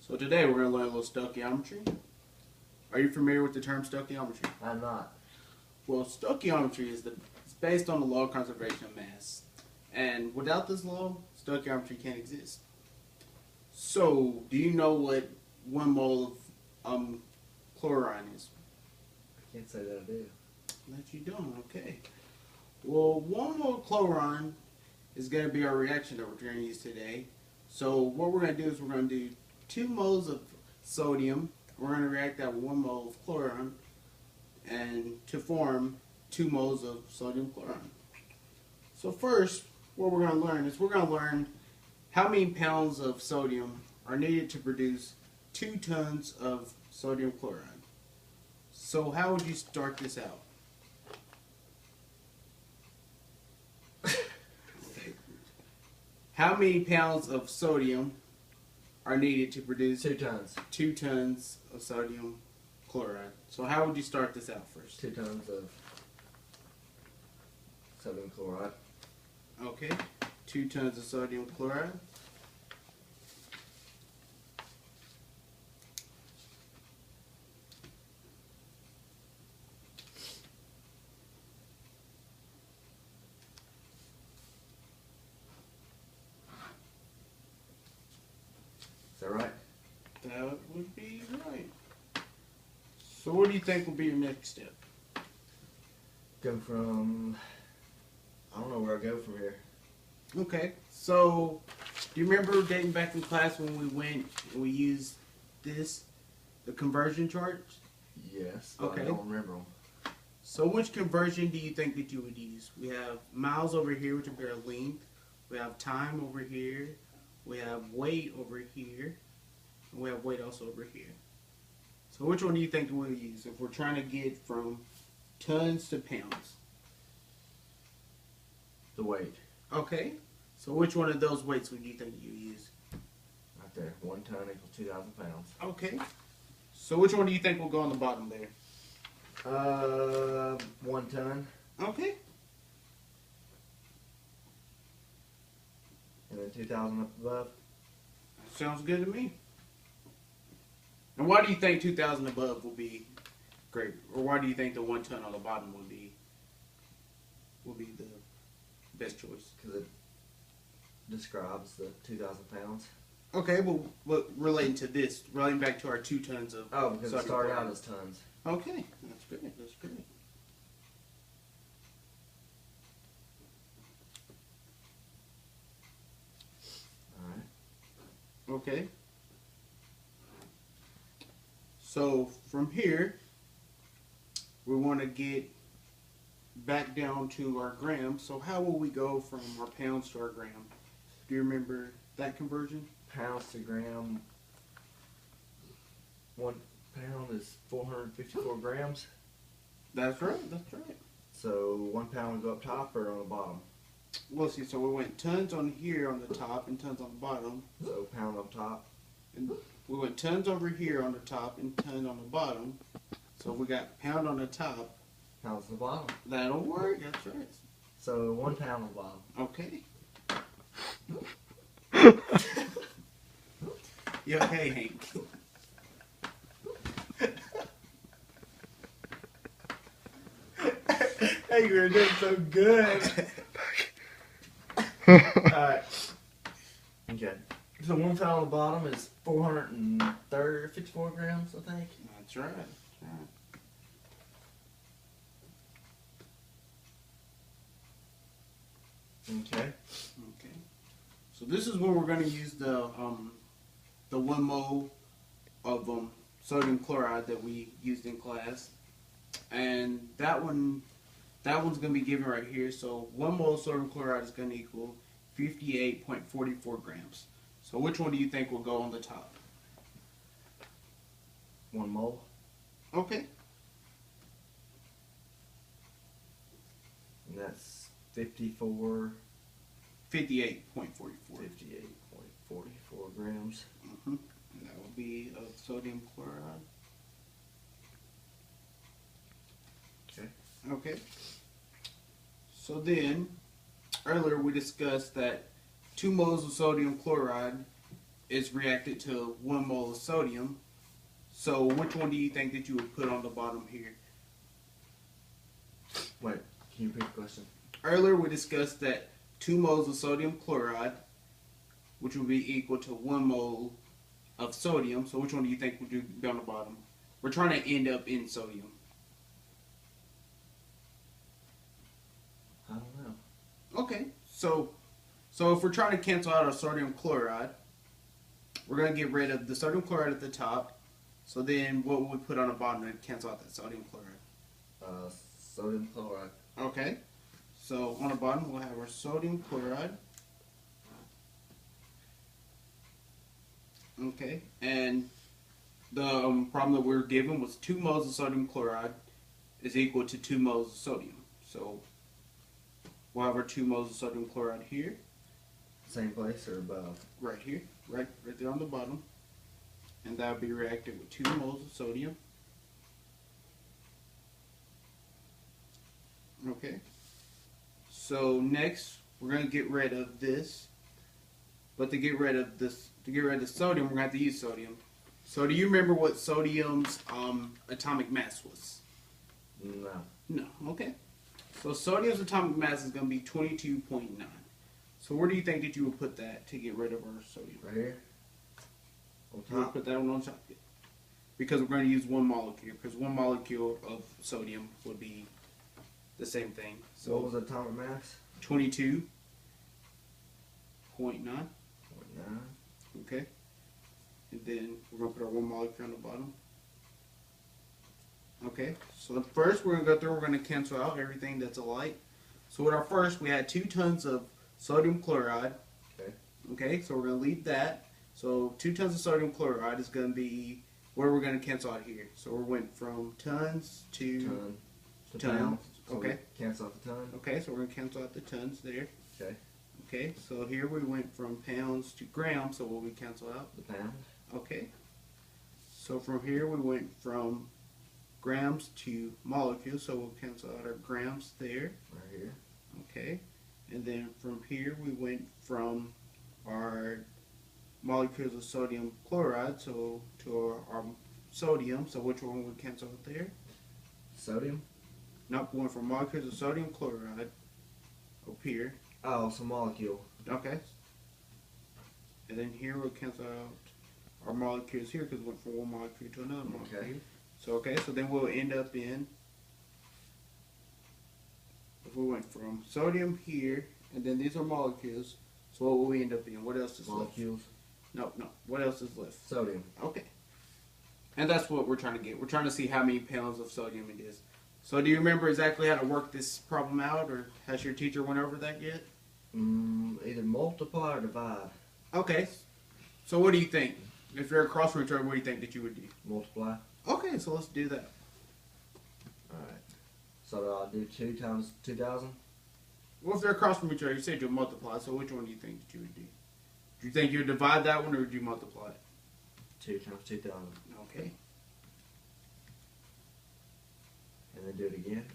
So today we're going to learn a little stoichiometry. Are you familiar with the term stoichiometry? I'm not. Well, stoichiometry is it's based on the law of conservation of mass. And without this law, stoichiometry can't exist. So, do you know what 1 mole of chlorine is? I can't say that I do. That you don't, okay. Well, 1 mole of chlorine is going to be our reaction that we're going to use today. So what we're going to do is we're going to do 2 moles of sodium. We're going to react that with 1 mole of chlorine and to form 2 moles of sodium chlorine. So first, what we're going to learn is we're going to learn how many pounds of sodium are needed to produce 2 tons of sodium chloride. So how would you start this out? How many pounds of sodium are needed to produce 2 tons. 2 tons of sodium chloride? So how would you start this out first? 2 tons of sodium chloride. Okay, 2 tons of sodium chloride. Is that right? That would be right. So what do you think will be your next step? Go from... I don't know where I go from here. Okay, so do you remember dating back in class when we went and we used this, the conversion charts? Yes, but Okay. I don't remember them. So which conversion do you think that you would use? We have miles over here, which would be our length. We have time over here. We have weight over here. And we have weight also over here. So which one do you think we'll use if we're trying to get from tons to pounds? The weight. Okay. So which one of those weights would you think you use? Right there. 1 ton equals 2,000 pounds. Okay. So which one do you think will go on the bottom there? 1 ton. Okay. And then 2,000 up above. Sounds good to me. And why do you think 2,000 above will be great? Or why do you think the 1 ton on the bottom will be the best choice? Because it describes the 2,000 pounds. Okay, but relating to this, relating back to our 2 tons of... Oh, because it sodium started chloride. out as tons. Okay, that's great, that's great. Alright. Okay. So from here, we want to get back down to our grams. So how will we go from our pounds to our gram? Do you remember that conversion? Pounds to gram. 1 pound is 454 grams. That's right, that's right. So 1 pound would go up top or on the bottom? Well, see, so we went tons on here on the top and tons on the bottom. So pound up top. And we went tons over here on the top and tons on the bottom. So we got pound on the top. Pounds on the bottom. That'll work, that's right. So 1 pound on the bottom. Okay. You okay, Hank? Hey, you're doing so good. Alright. Okay. So 1 pound on the bottom is 454 grams, I think. That's right. That's right. Okay. Okay. So this is where we're going to use the 1 mole of sodium chloride that we used in class, and that one's going to be given right here. So 1 mole of sodium chloride is going to equal 58.44 grams. So which one do you think will go on the top? 1 mole. Okay. And that's 58.44 grams. And that will be of sodium chloride. Okay. Okay. So then, earlier we discussed that 2 moles of sodium chloride is reacted to 1 mole of sodium. So which one do you think that you would put on the bottom here? Wait, can you repeat the question? Earlier we discussed that 2 moles of sodium chloride, which would be equal to 1 mole of sodium. So which one do you think would be on the bottom? We're trying to end up in sodium. I don't know. Okay, so if we're trying to cancel out our sodium chloride, we're going to get rid of the sodium chloride at the top. So then what would we put on the bottom to cancel out that sodium chloride? Sodium chloride. Okay, so on the bottom we'll have our sodium chloride. Okay, and the problem that we were given was 2 moles of sodium chloride is equal to 2 moles of sodium. So we'll have our 2 moles of sodium chloride here. Same place or above? Right here, right there on the bottom. And that would be reacted with 2 moles of sodium. Okay. So next, we're going to get rid of this. But to get rid of the sodium, we're going to have to use sodium. So do you remember what sodium's atomic mass was? No. No. Okay. So sodium's atomic mass is going to be 22.9. So where do you think that you would put that to get rid of our sodium? Right here? On You would top? put that one on top. Because we're going to use 1 molecule. Because 1 molecule of sodium would be the same thing. So what So was the atomic mass? 22.9. 0.9. Okay. And then we're going to put our 1 molecule on the bottom. Okay. So first we're going to go through, we're going to cancel out everything that's alike. So with our first, we had 2 tons of sodium chloride. Okay. Okay, so we're going to leave that. So 2 tons of sodium chloride is going to be where we're going to cancel out here. So we went from tons to Ton. To ton. pounds. So Okay. we cancel out the ton. Okay, so we're going to cancel out the tons there. Okay. Okay, so here we went from pounds to grams, so what we cancel out? The pound. Okay. So from here we went from grams to molecules, so we'll cancel out our grams there. Right here. Okay. And then from here we went from our molecules of sodium chloride, so to our sodium, so which one would cancel out there? Sodium? Nope, we went from molecules of sodium chloride up here. Oh, so molecule. Okay. And then here we'll cancel out our molecules here because we went from 1 molecule to another molecule. Okay. So okay, so then we'll end up in, if we went from sodium here, and then these are molecules, so what will we end up in? What else is Molecules. left? No. What else is left? Sodium. Okay. And that's what we're trying to get. We're trying to see how many pounds of sodium it is. So do you remember exactly how to work this problem out, or has your teacher went over that yet? Either multiply or divide. Okay. So what do you think? If you're across from each other, what do you think that you would do? Multiply. Okay, so let's do that. Alright. So I'll do 2 times 2,000? Well, if they're across from each other, you said you'll multiply, so which one do you think that you would do? Do you think you'd divide that one, or would you multiply it? 2 times 2,000. Okay. And then do it again.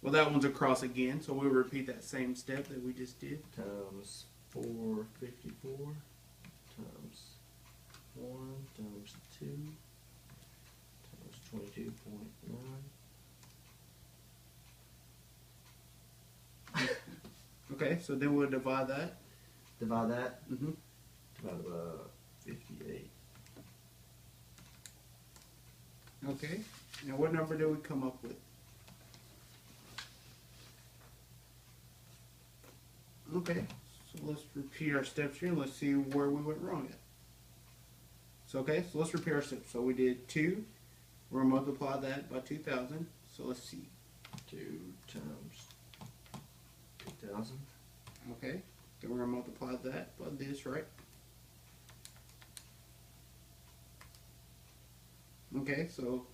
Well, that one's across again, so we'll repeat that same step that we just did. Times 454 times 1 times 2 times 22.9. Okay, so then we'll divide that. Divide that. Mm-hmm. Divide by 58. Okay. And what number did we come up with? Okay, so let's repeat our steps here and let's see where we went wrong at. So okay, so let's repeat our steps. So we did 2, we're going to multiply that by 2,000. So let's see. 2 times 2,000. Okay, then we're going to multiply that by this, right? Okay, so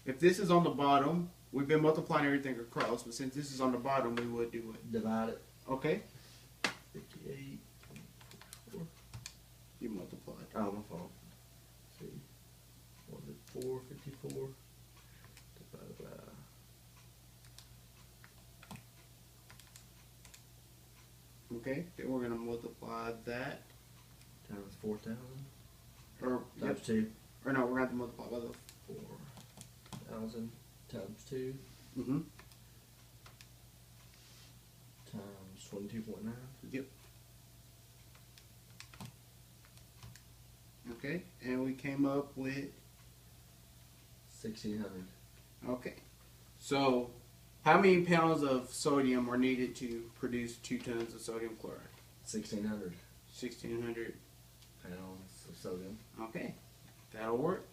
if this is on the bottom, we've been multiplying everything across, but since this is on the bottom, we would do it. Divide it. Okay, 58. you multiplied. Oh, my fault. Let's see. What was it? 454 divided by. Okay, then we're gonna multiply that, Times 4,000. or Times 2. or no, we're gonna have to multiply by the. 4,000 times 2 Mm-hmm. times 22.9. Yep. Okay, and we came up with 1,600. okay. So, how many pounds of sodium are needed to produce 2 tons of sodium chloride? 1,600 1,600. pounds of sodium. Okay, that'll work.